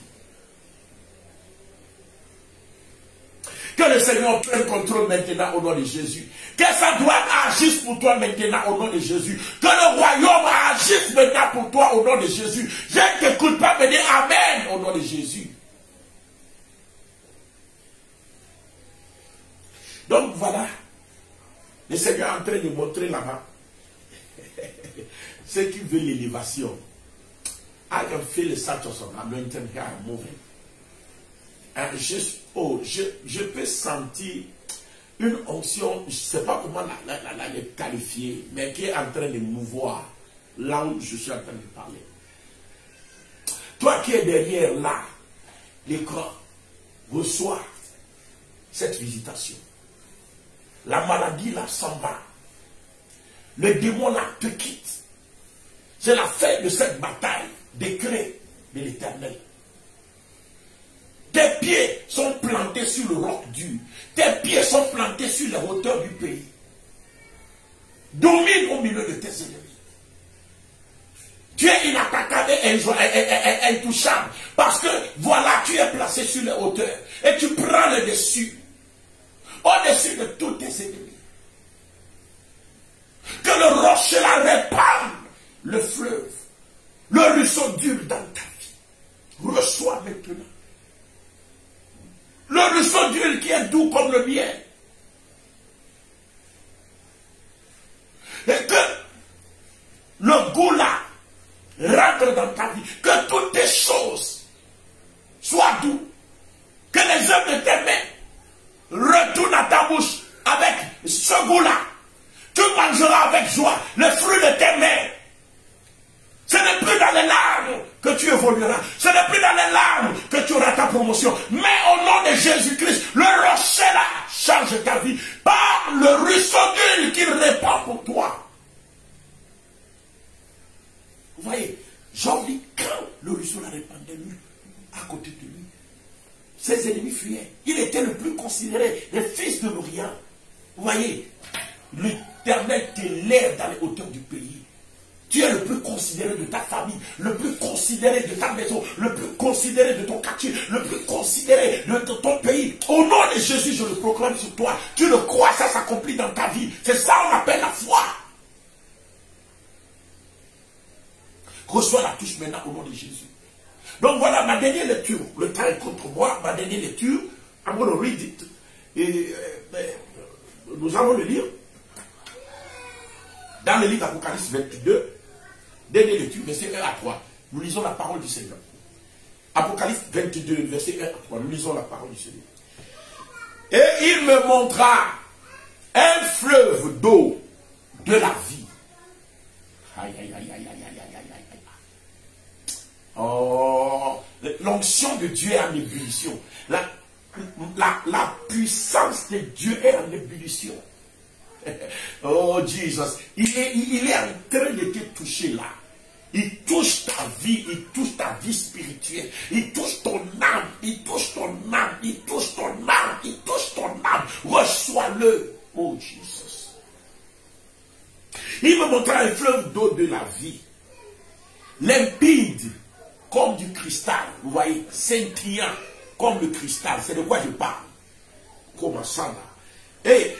Que le Seigneur prenne contrôle maintenant au nom de Jésus. Que sa droite agisse pour toi maintenant au nom de Jésus. Que le royaume agisse maintenant pour toi au nom de Jésus. Je ne t'écoute pas me dire Amen au nom de Jésus. Donc voilà. Le Seigneur est en train de montrer là-bas. Ceux qui veulent l'élévation. I can feel the touch of some anointing here moving. Je peux sentir une onction, je ne sais pas comment la qualifier, mais qui est en train de mouvoir là où je suis en train de parler. Toi qui es derrière là, les grands reçoivent cette visitation. La maladie là s'en va. Le démon là te quitte. C'est la fin de cette bataille décret de l'Éternel. Tes pieds sont plantés sur le roc dur. Tes pieds sont plantés sur les hauteurs du pays. Domine au milieu de tes ennemis. Tu es inattaquable et intouchable. Parce que voilà, tu es placé sur les hauteurs. Et tu prends le dessus. Au-dessus de tous tes ennemis. Que le rocher la répande le fleuve. Le ruisseau dur dans ta vie. Reçois maintenant. Le ruisseau d'huile qui est doux comme le miel. Et que le goût là rentre dans ta vie. Que toutes tes choses soient douces. Que les œuvres de tes mains retournent à ta bouche avec ce goût là. Tu mangeras avec joie le fruit de tes mains. Ce n'est plus dans les larmes que tu évolueras. Ce n'est plus dans les larmes que tu auras ta promotion. Mais au nom de Jésus-Christ, le rocher là change ta vie par le ruisseau d'huile qu'il répand pour toi. Vous voyez, Job dit, quand le ruisseau la répandait lui, à côté de lui, ses ennemis fuyaient. Il était le plus considéré des fils de l'Orient. Vous voyez, l'Éternel t'élève dans les hauteurs du pays. Tu es le plus considéré de ta famille, le plus considéré de ta maison, le plus considéré de ton quartier, le plus considéré de ton pays. Au nom de Jésus, je le proclame sur toi. Tu le crois, ça s'accomplit dans ta vie. C'est ça qu'on appelle la foi. Reçois la touche maintenant au nom de Jésus. Donc voilà ma dernière lecture. Le temps est contre moi. Ma dernière lecture, I'm going to read it. Et nous allons le lire. Dans le livre d'Apocalypse 22, dernière lecture, verset 1 à 3. Nous lisons la parole du Seigneur. Apocalypse 22, verset 1 à 3. Nous lisons la parole du Seigneur. Et il me montra un fleuve d'eau de la vie. Aïe, aïe, aïe, aïe, aïe, aïe, aïe, aïe, aïe. Oh, l'onction de Dieu est en ébullition. La puissance de Dieu est en ébullition. Oh Jesus, il est en train de te toucher là. Il touche ta vie, il touche ta vie spirituelle, il touche ton âme, il touche ton âme, il touche ton âme, il touche ton âme. Reçois-le, oh Jesus. Il me montra un fleuve d'eau de la vie, limpide comme du cristal, vous voyez, scintillant comme le cristal. C'est de quoi je parle. Comment ça là? Et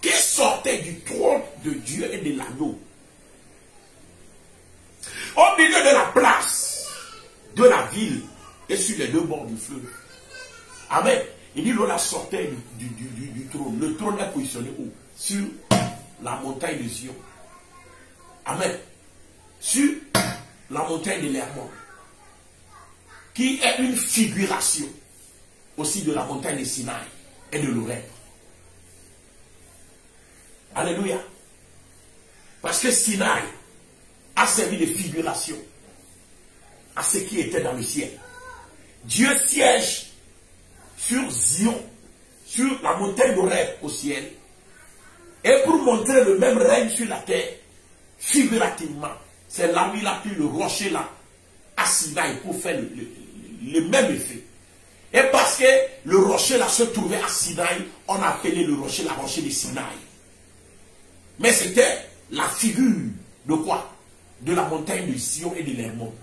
qui sortait du trône de Dieu et de l'anneau. Au milieu de la place de la ville et sur les deux bords du fleuve. Amen. Il dit l'eau la sortait du trône. Le trône est positionné où? Sur la montagne de Zion. Amen. Sur la montagne de l'Hermon. Qui est une figuration aussi de la montagne de Sinaï et de l'Oreb. Alléluia. Parce que Sinaï a servi de figuration à ce qui était dans le ciel. Dieu siège sur Zion, sur la montagne d'Oreb au ciel. Et pour montrer le même règne sur la terre, figurativement, c'est là où il a pris le rocher là, à Sinaï, pour faire le même effet. Et parce que le rocher là se trouvait à Sinaï, on a appelé le rocher la rocher de Sinaï. Mais c'était la figure de quoi? De la montagne de Sion et de l'Hermon.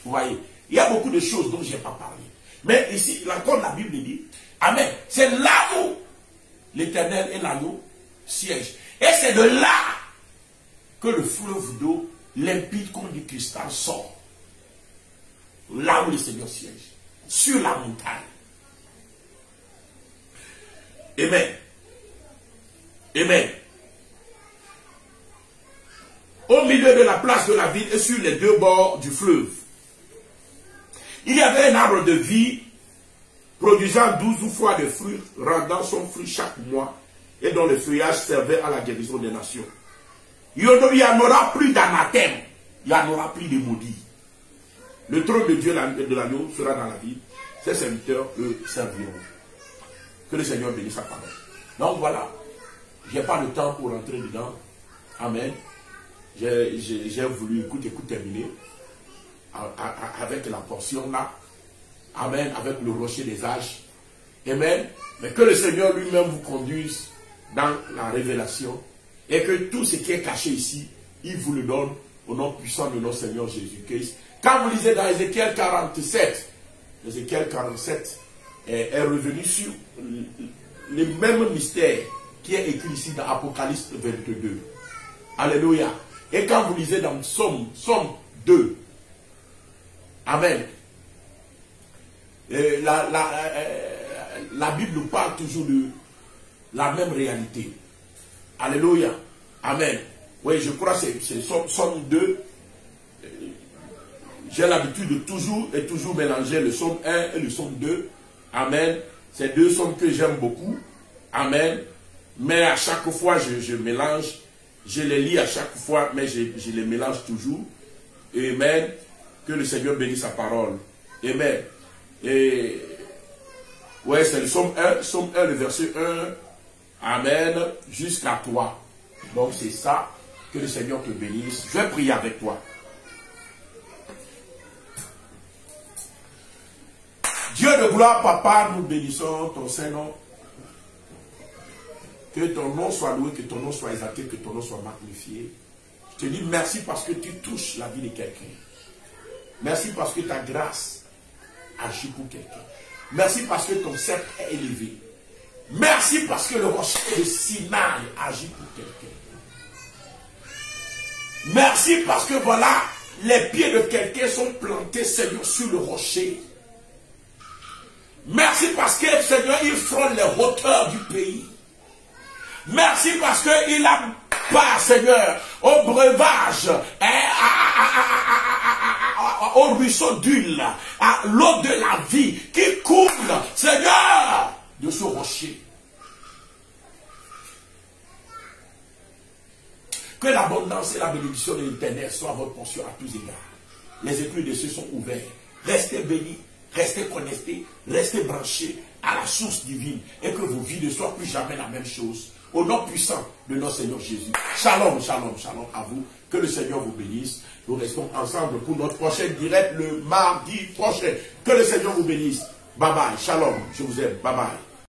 Vous voyez, il y a beaucoup de choses dont je n'ai pas parlé. Mais ici, encore la Bible dit, amen, c'est là où l'Éternel et l'anneau siègent. Et c'est de là que le fleuve d'eau limpide comme du cristal sort. Là où le Seigneur siège. Sur la montagne. Amen. Amen. Au milieu de la place de la ville et sur les deux bords du fleuve, il y avait un arbre de vie produisant 12 fois de fruits, rendant son fruit chaque mois et dont le feuillage servait à la guérison des nations. Il n'y en aura plus d'anathème, il n'y en aura plus de maudits. Le trône de Dieu de l'agneau sera dans la vie. Ses serviteurs le serviront. Que le Seigneur bénisse sa parole. Donc voilà, je n'ai pas le temps pour rentrer dedans. Amen. J'ai voulu écouter terminer avec la portion là. Amen. Avec le rocher des âges. Amen. Mais que le Seigneur lui-même vous conduise dans la révélation. Et que tout ce qui est caché ici, il vous le donne au nom puissant de notre Seigneur Jésus-Christ. Quand vous lisez dans Ézéchiel 47, Ézéchiel 47 est revenu sur le même mystère qui est écrit ici dans Apocalypse 22. Alléluia. Et quand vous lisez dans Somme 2, Amen. La Bible nous parle toujours de la même réalité. Alléluia. Amen. Oui, je crois que c'est Somme 2. J'ai l'habitude de toujours mélanger le Somme 1 et le Somme 2. Amen. C'est deux sommes que j'aime beaucoup. Amen. Mais à chaque fois, je mélange. Je les lis à chaque fois, mais je les mélange toujours. Amen. Que le Seigneur bénisse sa parole. Amen. Et ouais, c'est le Somme 1, le verset 1. Amen. Jusqu'à toi. Donc c'est ça. Que le Seigneur te bénisse. Je vais prier avec toi. Dieu de gloire, Papa, nous bénissons ton Saint-Nom. Que ton nom soit loué, que ton nom soit exalté, que ton nom soit magnifié. Je te dis merci parce que tu touches la vie de quelqu'un. Merci parce que ta grâce agit pour quelqu'un. Merci parce que ton sceptre est élevé. Merci parce que le rocher de Sinaï agit pour quelqu'un. Merci parce que voilà, les pieds de quelqu'un sont plantés, Seigneur, sur le rocher. Merci parce que, Seigneur, il frôle les hauteurs du pays. Merci parce qu'il a pas, Seigneur, au breuvage, au ruisseau d'huile, à l'eau de la vie qui coule, Seigneur, de ce rocher. Que l'abondance et la bénédiction de l'Éternel soient votre portion à tous égards. Les écluses de ceux sont ouverts. Restez bénis, restez connectés, restez branchés à la source divine et que vos vies ne soient plus jamais la même chose. Au nom puissant de notre Seigneur Jésus. Shalom, shalom, shalom à vous. Que le Seigneur vous bénisse. Nous restons ensemble pour notre prochain direct le mardi prochain. Que le Seigneur vous bénisse. Bye bye. Shalom. Je vous aime. Bye bye.